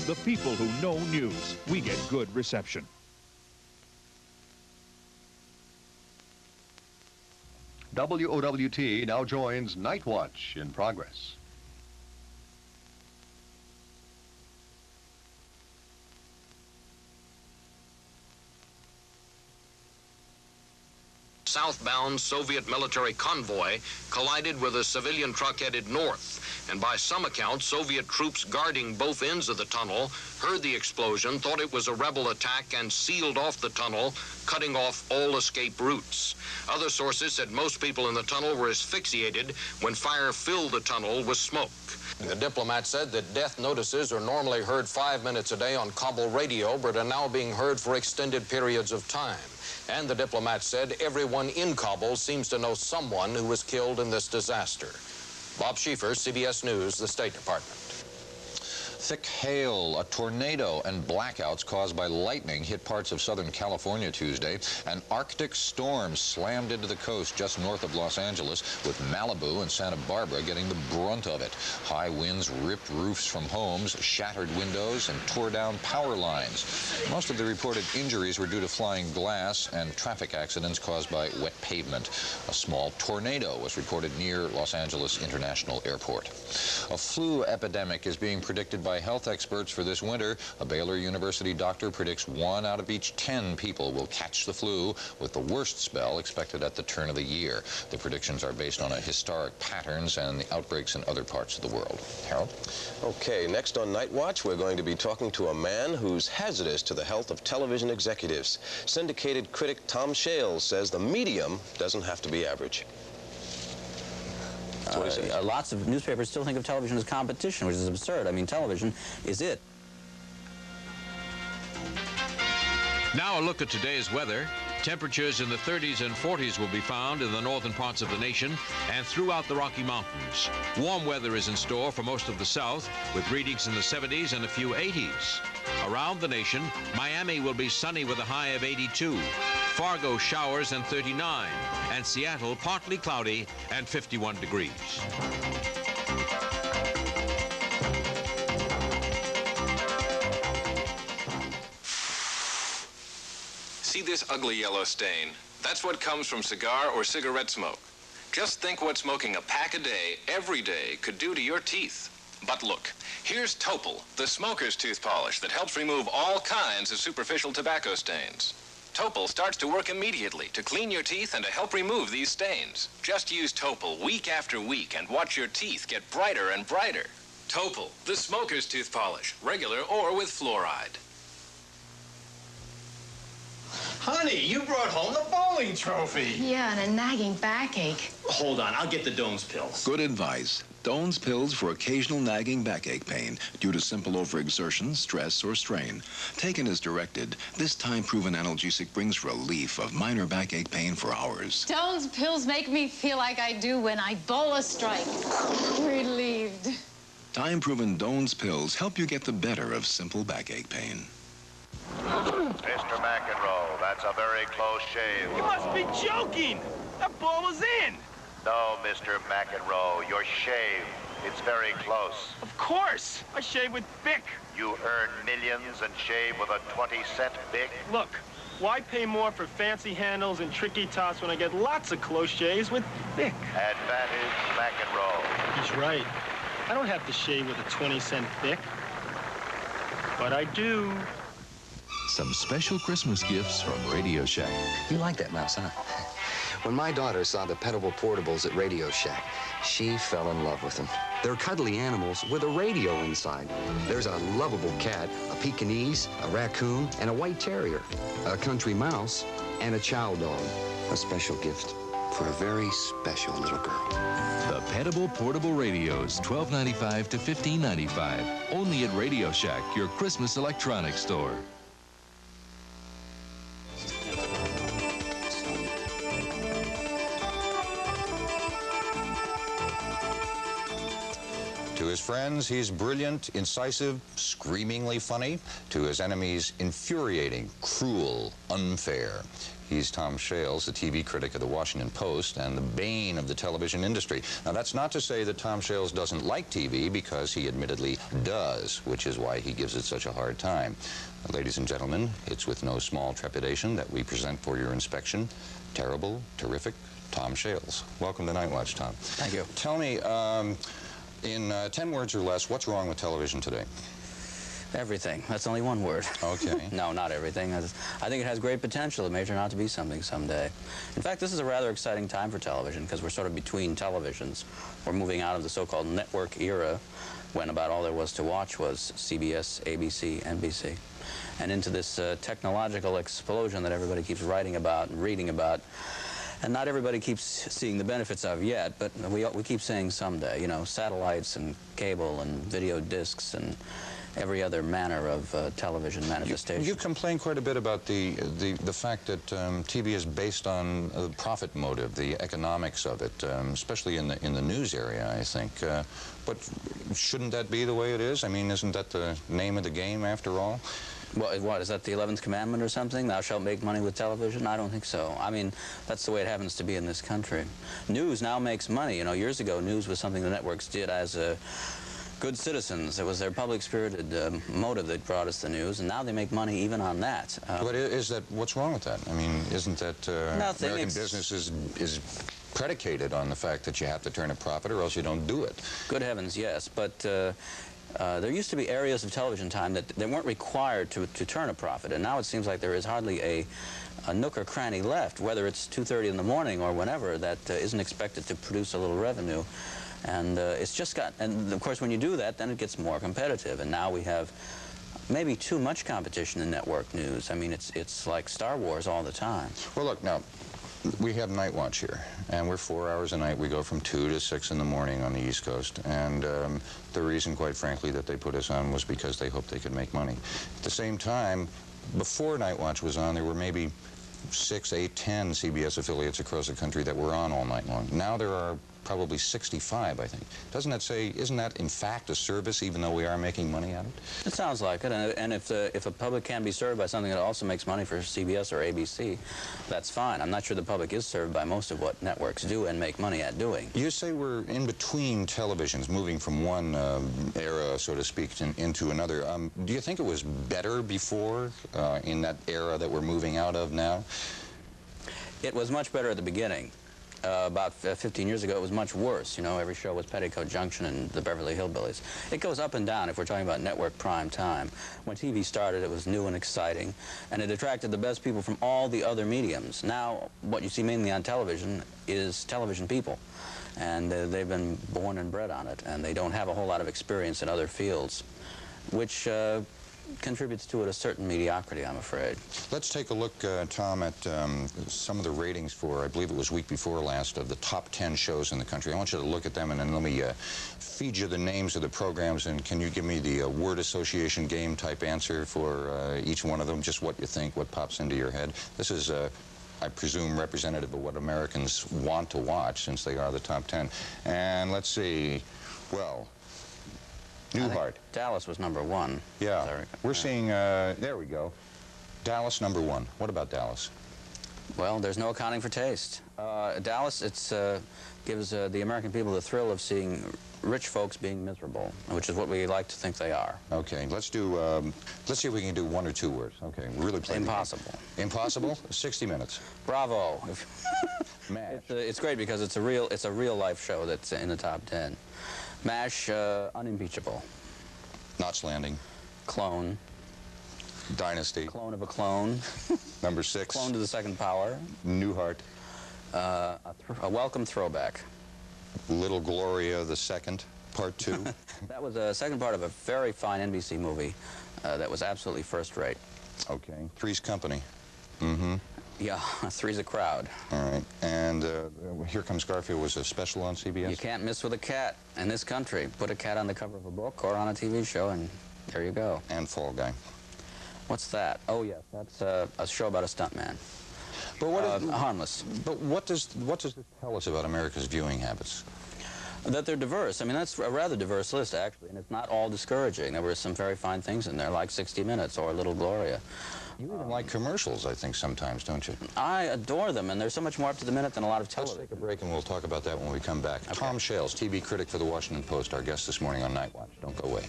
The people who know news. We get good reception. WOWT now joins Nightwatch in progress. Southbound Soviet military convoy collided with a civilian truck headed north, and by some accounts, Soviet troops guarding both ends of the tunnel heard the explosion, thought it was a rebel attack, and sealed off the tunnel, cutting off all escape routes. Other sources said most people in the tunnel were asphyxiated when fire filled the tunnel with smoke. The diplomat said that death notices are normally heard 5 minutes a day on Kabul radio, but are now being heard for extended periods of time. And the diplomat said everyone in Kabul seems to know someone who was killed in this disaster. Bob Schieffer, CBS News, the State Department. Thick hail, a tornado, and blackouts caused by lightning hit parts of Southern California Tuesday. An Arctic storm slammed into the coast just north of Los Angeles, with Malibu and Santa Barbara getting the brunt of it. High winds ripped roofs from homes, shattered windows, and tore down power lines. Most of the reported injuries were due to flying glass and traffic accidents caused by wet pavement. A small tornado was reported near Los Angeles International Airport. A flu epidemic is being predicted by health experts for this winter. A Baylor University doctor predicts 1 out of each 10 people will catch the flu, with the worst spell expected at the turn of the year. The predictions are based on historic patterns and the outbreaks in other parts of the world. Harold? Okay, next on Night Watch, we're going to be talking to a man who's hazardous to the health of television executives. Syndicated critic Tom Shales says the medium doesn't have to be average. Lots of newspapers still think of television as competition, which is absurd. I mean, television is it. Now a look at today's weather. Temperatures in the 30s and 40s will be found in the northern parts of the nation and throughout the Rocky Mountains. Warm weather is in store for most of the south, with readings in the 70s and a few 80s. Around the nation, Miami will be sunny with a high of 82. Fargo showers and 39, and Seattle partly cloudy and 51 degrees. See this ugly yellow stain? That's what comes from cigar or cigarette smoke. Just think what smoking a pack a day, every day, could do to your teeth. But look, here's Topol, the smoker's tooth polish that helps remove all kinds of superficial tobacco stains. Topol starts to work immediately to clean your teeth and to help remove these stains. Just use Topol week after week and watch your teeth get brighter and brighter. Topol, the smoker's tooth polish, regular or with fluoride. Honey, you brought home the bowling trophy. Yeah, and a nagging backache. Hold on, I'll get the Doan's pills. Good advice. Doan's pills for occasional nagging backache pain due to simple overexertion, stress, or strain. Taken as directed, this time-proven analgesic brings relief of minor backache pain for hours. Doan's pills make me feel like I do when I bowl a strike. Relieved. Time-proven Doan's pills help you get the better of simple backache pain. Mr. McEnroe, that's a very close shave. You must be joking! That ball was in! No, Mr. McEnroe, you're shaved. It's very close. Of course! I shave with Bic. You earn millions and shave with a 20-cent Bic? Look, why pay more for fancy handles and tricky tops when I get lots of close shaves with Bic? Advantage McEnroe. He's right. I don't have to shave with a 20-cent Bic. But I do. Some special Christmas gifts from Radio Shack. You like that mouse, huh? When my daughter saw the Petable Portables at Radio Shack, she fell in love with them. They're cuddly animals with a radio inside. There's a lovable cat, a Pekingese, a raccoon, and a white terrier, a country mouse, and a chow dog. A special gift for a very special little girl. The Petable Portable Radios, $12.95 to $15.95. Only at Radio Shack, your Christmas electronics store. To his friends, he's brilliant, incisive, screamingly funny. To his enemies, infuriating, cruel, unfair. He's Tom Shales, the TV critic of the Washington Post and the bane of the television industry. Now, that's not to say that Tom Shales doesn't like TV, because he admittedly does, which is why he gives it such a hard time. Ladies and gentlemen, it's with no small trepidation that we present for your inspection terrible, terrific Tom Shales. Welcome to Nightwatch, Tom. Thank you. Tell me, in 10 words or less, what's wrong with television today? Everything. That's only one word. Okay. No, not everything. I think it has great potential. It may turn out to be something someday. In fact, this is a rather exciting time for television, because we're sort of between televisions. We're moving out of the so-called network era, when about all there was to watch was CBS, ABC, NBC, and into this technological explosion that everybody keeps writing about and reading about. And not everybody keeps seeing the benefits of yet, but we keep saying someday. You know, satellites and cable and video discs and every other manner of television manifestation. You complain quite a bit about the fact that TV is based on a profit motive, the economics of it, especially in the news area, I think. But shouldn't that be the way it is? I mean, isn't that the name of the game after all? Well, what, is that the 11th commandment or something? Thou shalt make money with television? I don't think so. I mean, that's the way it happens to be in this country. News now makes money. You know, years ago, news was something the networks did as good citizens. It was their public-spirited motive that brought us the news, and now they make money even on that. But is that, what's wrong with that? I mean, isn't that American business is predicated on the fact that you have to turn a profit or else you don't do it? Good heavens, yes. But there used to be areas of television time that they weren't required to turn a profit, and now it seems like there is hardly a nook or cranny left, whether it's 2:30 in the morning or whenever, that isn't expected to produce a little revenue. And it's just got, and of course when you do that, then it gets more competitive, and now we have maybe too much competition in network news. I mean, it's like Star Wars all the time. Well, look, now, we have Nightwatch here, and we're 4 hours a night. We go from 2 to 6 in the morning on the East Coast, and the reason, quite frankly, that they put us on was because they hoped they could make money. At the same time, before Nightwatch was on, there were maybe 6, 8, 10 CBS affiliates across the country that were on all night long. Now there are probably 65, I think. Doesn't that say, isn't that in fact a service, even though we are making money at it? It sounds like it, and if a public can be served by something that also makes money for CBS or ABC, that's fine. I'm not sure the public is served by most of what networks do and make money at doing. You say we're in between televisions, moving from one era, so to speak, into another. Do you think it was better before, in that era that we're moving out of now? It was much better at the beginning. About 15 years ago, it was much worse. You know, every show was Petticoat Junction and the Beverly Hillbillies. It goes up and down if we're talking about network prime time. When TV started, it was new and exciting, and it attracted the best people from all the other mediums. Now, what you see mainly on television is television people, and they've been born and bred on it, and they don't have a whole lot of experience in other fields, which contributes to it a certain mediocrity, I'm afraid. Let's take a look, Tom, at some of the ratings for, I believe it was week before last, of the top 10 shows in the country. I want you to look at them, and then let me feed you the names of the programs, and can you give me the word association game type answer for each one of them, just what you think, what pops into your head. This is, I presume, representative of what Americans want to watch, since they are the top 10. And let's see, well, Newhart. Dallas was #1. Yeah, we're seeing, there we go. Dallas #1. What about Dallas? Well, there's no accounting for taste. Dallas, gives the American people the thrill of seeing rich folks being miserable, which is what we like to think they are. Okay, let's see if we can do 1 or 2 words. Okay, really play Impossible. Impossible? 60 minutes. Bravo. MASH. It's great because it's a real life show that's in the top 10. MASH, unimpeachable. Knots Landing. Clone. Dynasty. Clone of a clone. #6. Clone to the second power. Newhart. A welcome throwback. Little Gloria II, Part 2. That was a second part of a very fine NBC movie that was absolutely first rate. Okay. Three's Company. Mm-hmm. Yeah, Three's a Crowd. All right. And Here Comes Garfield was a special on CBS? You can't miss with a cat in this country. Put a cat on the cover of a book or on a TV show, and there you go. And Fall Guy. What's that? Oh, yes, that's a show about a stuntman. But what is harmless? But what does this tell us about America's viewing habits? That they're diverse. I mean, that's a rather diverse list, actually, and it's not all discouraging. There were some very fine things in there, like 60 Minutes or Little Gloria. You even like commercials, I think, sometimes, don't you? I adore them, and they're so much more up to the minute than a lot of television. Let's take a break, and we'll talk about that when we come back. Okay. Tom Shales, TV critic for the Washington Post, our guest this morning on Night Watch. Don't go away.